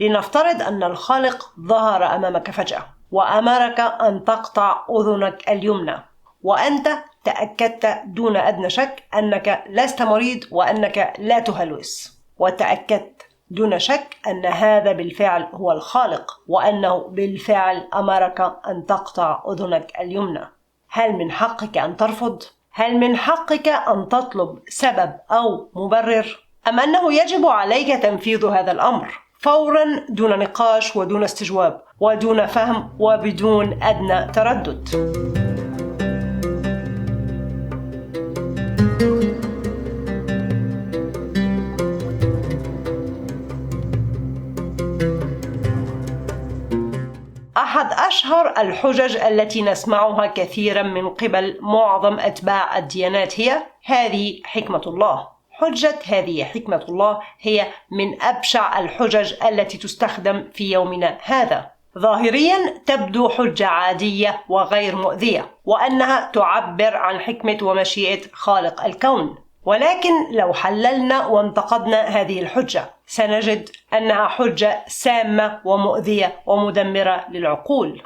لنفترض أن الخالق ظهر أمامك فجأة وأمرك أن تقطع أذنك اليمنى، وأنت تأكدت دون أدنى شك أنك لست مريض وأنك لا تهلوس، وتأكدت دون شك أن هذا بالفعل هو الخالق وأنه بالفعل أمرك أن تقطع أذنك اليمنى. هل من حقك أن ترفض؟ هل من حقك أن تطلب سبب أو مبرر؟ أم أنه يجب عليك تنفيذ هذا الأمر فوراً دون نقاش ودون استجواب ودون فهم وبدون أدنى تردد؟ أحد أشهر الحجج التي نسمعها كثيرا من قبل معظم أتباع الديانات هي هذه حكمة الله. حجة هذه حكمة الله هي من أبشع الحجج التي تستخدم في يومنا هذا. ظاهريا تبدو حجة عادية وغير مؤذية، وأنها تعبر عن حكمة ومشيئة خالق الكون، ولكن لو حللنا وانتقدنا هذه الحجة سنجد أنها حجة سامة ومؤذية ومدمرة للعقول.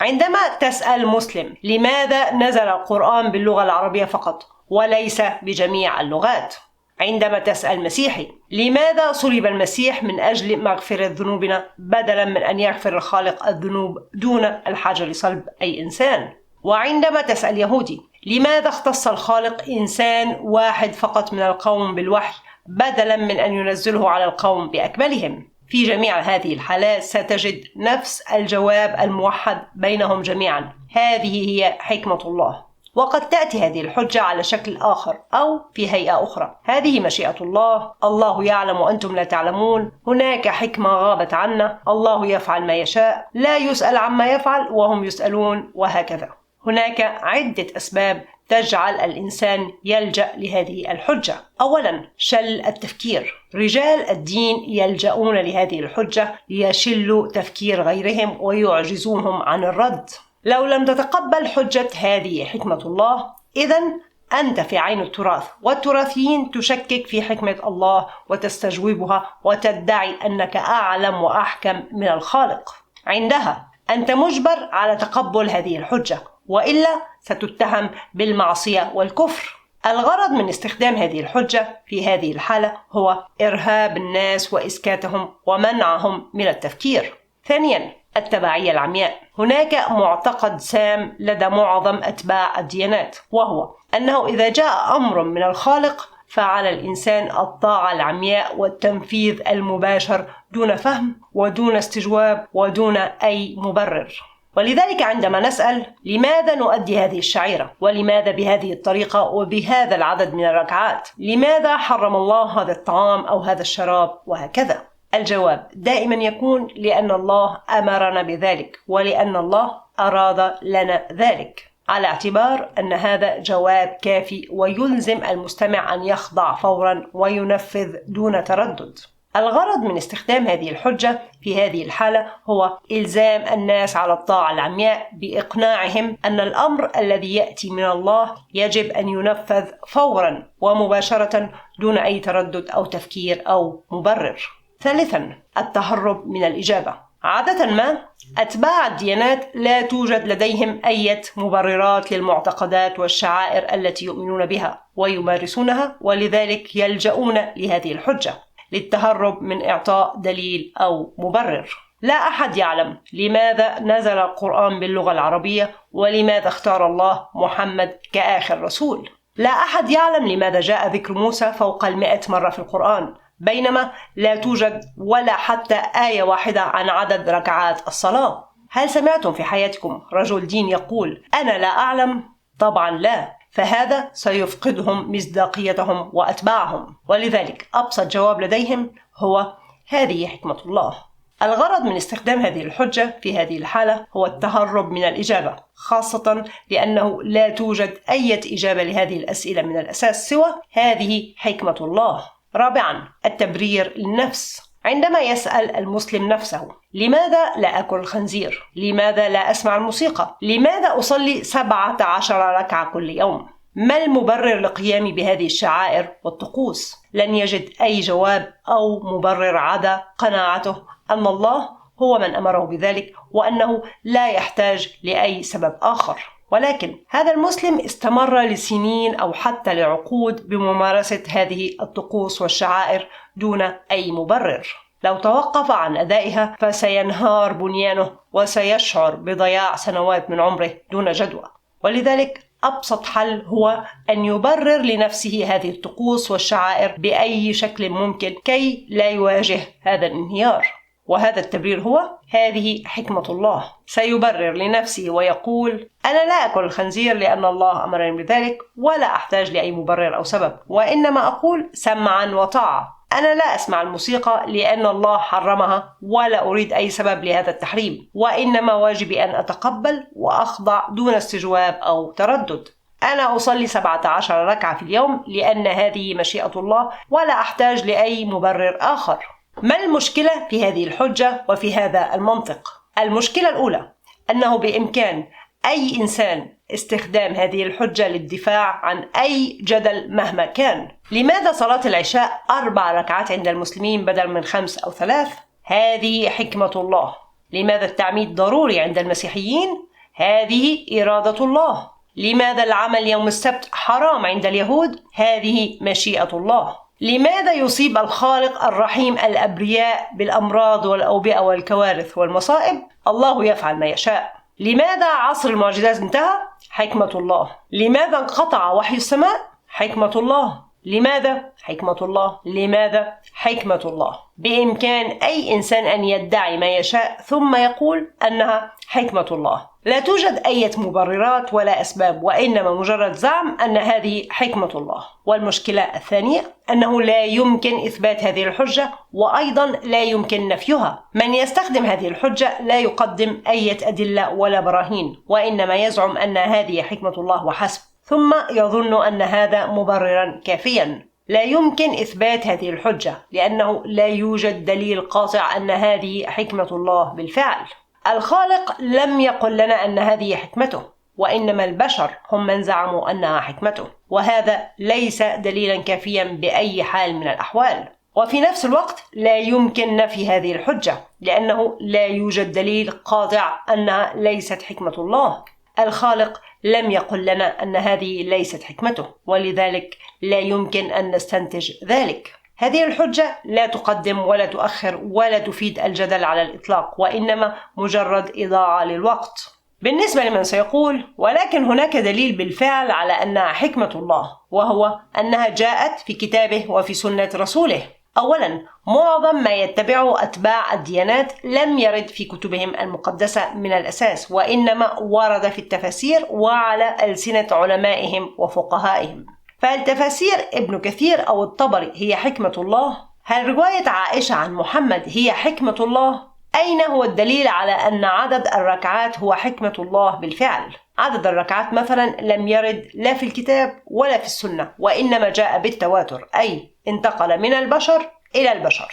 عندما تسأل مسلم لماذا نزل القرآن باللغة العربية فقط وليس بجميع اللغات؟ عندما تسأل مسيحي لماذا صلب المسيح من أجل مغفرة ذنوبنا بدلا من أن يغفر الخالق الذنوب دون الحاجة لصلب أي إنسان؟ وعندما تسأل يهودي لماذا اختص الخالق إنسان واحد فقط من القوم بالوحي بدلا من أن ينزله على القوم بأكملهم؟ في جميع هذه الحالات ستجد نفس الجواب الموحد بينهم جميعا: هذه هي حكمة الله. وقد تأتي هذه الحجة على شكل آخر أو في هيئة أخرى: هذه مشيئة الله، الله يعلم وأنتم لا تعلمون، هناك حكمة غابت عنا، الله يفعل ما يشاء، لا يسأل عما يفعل وهم يسألون، وهكذا. هناك عدة أسباب تجعل الإنسان يلجأ لهذه الحجة. أولا، شل التفكير. رجال الدين يلجؤون لهذه الحجة ليشلوا تفكير غيرهم ويعجزوهم عن الرد. لو لم تتقبل حجة هذه حكمة الله، إذن أنت في عين التراث، والتراثيين تشكك في حكمة الله وتستجوبها وتدعي أنك أعلم وأحكم من الخالق. عندها أنت مجبر على تقبل هذه الحجة، وإلا ستتهم بالمعصية والكفر. الغرض من استخدام هذه الحجة في هذه الحالة هو إرهاب الناس وإسكاتهم ومنعهم من التفكير. ثانياً، التبعية العمياء. هناك معتقد سام لدى معظم أتباع الديانات، وهو أنه إذا جاء أمر من الخالق فعلى الإنسان الطاعة العمياء والتنفيذ المباشر دون فهم ودون استجواب ودون أي مبرر. ولذلك عندما نسأل لماذا نؤدي هذه الشعيرة، ولماذا بهذه الطريقة وبهذا العدد من الركعات، لماذا حرم الله هذا الطعام أو هذا الشراب وهكذا، الجواب دائما يكون لأن الله أمرنا بذلك ولأن الله أراد لنا ذلك، على اعتبار أن هذا جواب كافي ويلزم المستمع أن يخضع فورا وينفذ دون تردد. الغرض من استخدام هذه الحجة في هذه الحالة هو إلزام الناس على الطاعة العمياء بإقناعهم أن الأمر الذي يأتي من الله يجب أن ينفذ فورا ومباشرة دون أي تردد أو تفكير أو مبرر. ثالثا، التهرب من الإجابة. عادة ما أتباع الديانات لا توجد لديهم أي مبررات للمعتقدات والشعائر التي يؤمنون بها ويمارسونها، ولذلك يلجؤون لهذه الحجة للتهرب من إعطاء دليل أو مبرر. لا أحد يعلم لماذا نزل القرآن باللغة العربية ولماذا اختار الله محمد كآخر رسول. لا أحد يعلم لماذا جاء ذكر موسى فوق 100 مرة في القرآن، بينما لا توجد ولا حتى آية واحدة عن عدد ركعات الصلاة. هل سمعتم في حياتكم رجل دين يقول أنا لا أعلم؟ طبعا لا، فهذا سيفقدهم مصداقيتهم وأتباعهم. ولذلك أبسط جواب لديهم هو هذه حكمة الله. الغرض من استخدام هذه الحجة في هذه الحالة هو التهرب من الإجابة، خاصة لأنه لا توجد أي إجابة لهذه الأسئلة من الأساس سوى هذه حكمة الله. رابعا، التبرير للنفس. عندما يسأل المسلم نفسه لماذا لا أكل الخنزير؟ لماذا لا أسمع الموسيقى؟ لماذا أصلي 17 ركعة كل يوم؟ ما المبرر لقيامي بهذه الشعائر والطقوس؟ لن يجد أي جواب أو مبرر عدا قناعته أن الله هو من أمره بذلك وأنه لا يحتاج لأي سبب آخر. ولكن هذا المسلم استمر لسنين أو حتى لعقود بممارسة هذه الطقوس والشعائر دون أي مبرر. لو توقف عن أدائها فسينهار بنيانه وسيشعر بضياع سنوات من عمره دون جدوى. ولذلك أبسط حل هو أن يبرر لنفسه هذه الطقوس والشعائر بأي شكل ممكن كي لا يواجه هذا الانهيار. وهذا التبرير هو: هذه حكمة الله. سيبرر لنفسه ويقول: أنا لا أكل الخنزير لأن الله أمرني بذلك ولا أحتاج لأي مبرر أو سبب، وإنما أقول سمعا وطاعة. أنا لا أسمع الموسيقى لأن الله حرمها ولا أريد أي سبب لهذا التحريم، وإنما واجبي أن أتقبل وأخضع دون استجواب أو تردد. أنا أصلي 17 ركعة في اليوم لأن هذه مشيئة الله ولا أحتاج لأي مبرر آخر. ما المشكلة في هذه الحجة وفي هذا المنطق؟ المشكلة الأولى أنه بإمكان أي إنسان استخدام هذه الحجة للدفاع عن أي جدل مهما كان. لماذا صلاة العشاء 4 ركعات عند المسلمين بدل من 5 أو 3؟ هذه حكمة الله. لماذا التعميد ضروري عند المسيحيين؟ هذه إرادة الله. لماذا العمل يوم السبت حرام عند اليهود؟ هذه مشيئة الله. لماذا يصيب الخالق الرحيم الأبرياء بالأمراض والأوبئة والكوارث والمصائب؟ الله يفعل ما يشاء. لماذا عصر المعجزات انتهى؟ حكمة الله. لماذا انقطع وحي السماء؟ حكمة الله. لماذا؟ حكمة الله. لماذا؟ حكمة الله. بإمكان أي إنسان أن يدعي ما يشاء ثم يقول أنها حكمة الله. لا توجد أي مبررات ولا أسباب، وإنما مجرد زعم أن هذه حكمة الله. والمشكلة الثانية أنه لا يمكن إثبات هذه الحجة، وأيضا لا يمكن نفيها. من يستخدم هذه الحجة لا يقدم أي أدلة ولا براهين، وإنما يزعم أن هذه حكمة الله وحسب، ثم يظن أن هذا مبررا كافيا. لا يمكن إثبات هذه الحجة لأنه لا يوجد دليل قاطع أن هذه حكمة الله بالفعل. الخالق لم يقل لنا أن هذه حكمته، وإنما البشر هم من زعموا أنها حكمته، وهذا ليس دليلا كافيا بأي حال من الأحوال. وفي نفس الوقت لا يمكن نفي هذه الحجة لأنه لا يوجد دليل قاطع أنها ليست حكمة الله. الخالق لم يقل لنا أن هذه ليست حكمته، ولذلك لا يمكن أن نستنتج ذلك. هذه الحجة لا تقدم ولا تؤخر ولا تفيد الجدل على الإطلاق، وإنما مجرد إضاعة للوقت. بالنسبة لمن سيقول: ولكن هناك دليل بالفعل على أنها حكمة الله، وهو أنها جاءت في كتابه وفي سنة رسوله. أولا، معظم ما يتبعه أتباع الديانات لم يرد في كتبهم المقدسة من الأساس، وإنما ورد في التفاسير وعلى ألسنة علمائهم وفقهائهم. فهل تفاسير ابن كثير أو الطبري هي حكمة الله؟ هل رواية عائشة عن محمد هي حكمة الله؟ أين هو الدليل على أن عدد الركعات هو حكمة الله بالفعل؟ عدد الركعات مثلا لم يرد لا في الكتاب ولا في السنة، وإنما جاء بالتواتر، أي انتقل من البشر إلى البشر.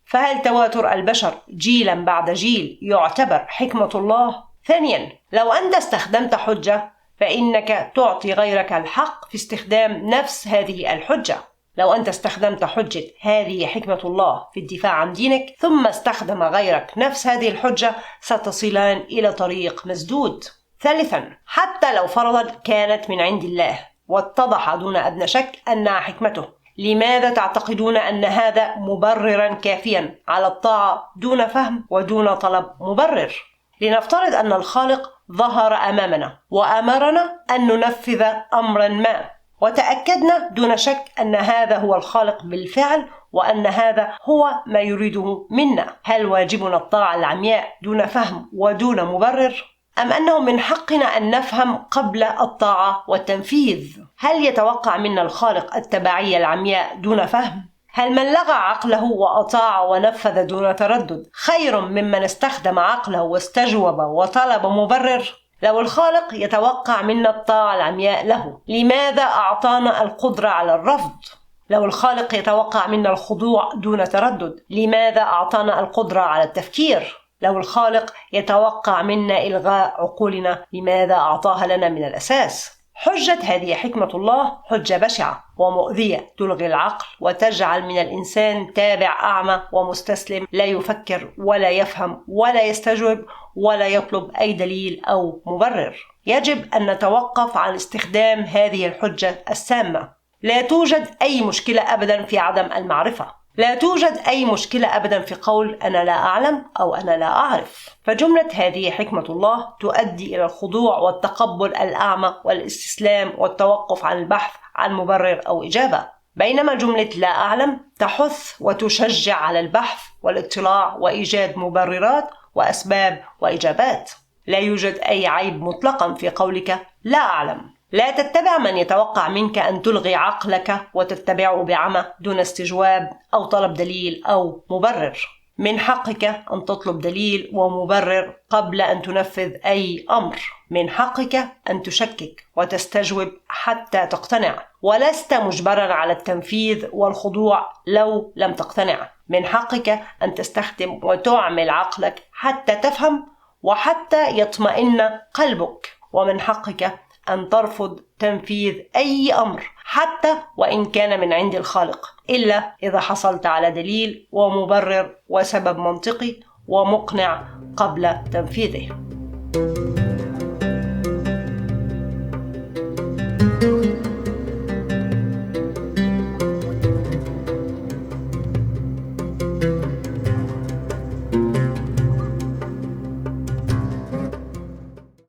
فهل تواتر البشر جيلا بعد جيل يعتبر حكمة الله؟ ثانيا، لو أنت استخدمت حجة فإنك تعطي غيرك الحق في استخدام نفس هذه الحجة. لو أنت استخدمت حجة هذه حكمة الله في الدفاع عن دينك ثم استخدم غيرك نفس هذه الحجة، ستصلان إلى طريق مسدود. ثالثا، حتى لو فرضا كانت من عند الله واتضح دون أدنى شك أنها حكمته، لماذا تعتقدون أن هذا مبررا كافيا على الطاعة دون فهم ودون طلب مبرر؟ لنفترض أن الخالق ظهر أمامنا وأمرنا أن ننفذ أمرا ما، وتأكدنا دون شك أن هذا هو الخالق بالفعل وأن هذا هو ما يريده منا. هل واجبنا الطاعة العمياء دون فهم ودون مبرر؟ أم أنه من حقنا أن نفهم قبل الطاعة والتنفيذ؟ هل يتوقع منا الخالق التبعية العمياء دون فهم؟ هل من لغى عقله وأطاع ونفذ دون تردد خير ممن استخدم عقله واستجوب وطلب مبرر؟ لو الخالق يتوقع منا الطاعة العمياء له، لماذا أعطانا القدرة على الرفض؟ لو الخالق يتوقع منا الخضوع دون تردد، لماذا أعطانا القدرة على التفكير؟ لو الخالق يتوقع منا إلغاء عقولنا، لماذا أعطاها لنا من الأساس؟ حجة هذه حكمة الله حجة بشعة ومؤذية تلغي العقل وتجعل من الإنسان تابع أعمى ومستسلم، لا يفكر ولا يفهم ولا يستجوب ولا يطلب أي دليل أو مبرر. يجب أن نتوقف عن استخدام هذه الحجة السامة. لا توجد أي مشكلة أبدا في عدم المعرفة، لا توجد أي مشكلة أبدا في قول أنا لا أعلم أو أنا لا أعرف. فجملة هذه حكمة الله تؤدي إلى الخضوع والتقبل الأعمى والاستسلام والتوقف عن البحث عن مبرر أو إجابة، بينما جملة لا أعلم تحث وتشجع على البحث والاطلاع وإيجاد مبررات وأسباب وإجابات. لا يوجد أي عيب مطلقا في قولك لا أعلم. لا تتبع من يتوقع منك أن تلغي عقلك وتتبعه بعمى دون استجواب أو طلب دليل أو مبرر. من حقك أن تطلب دليل ومبرر قبل أن تنفذ أي أمر. من حقك أن تشكك وتستجوب حتى تقتنع، ولست مجبرا على التنفيذ والخضوع لو لم تقتنع. من حقك أن تستخدم وتعمل عقلك حتى تفهم وحتى يطمئن قلبك. ومن حقك أن ترفض تنفيذ أي أمر حتى وإن كان من عند الخالق، إلا إذا حصلت على دليل ومبرر وسبب منطقي ومقنع قبل تنفيذه.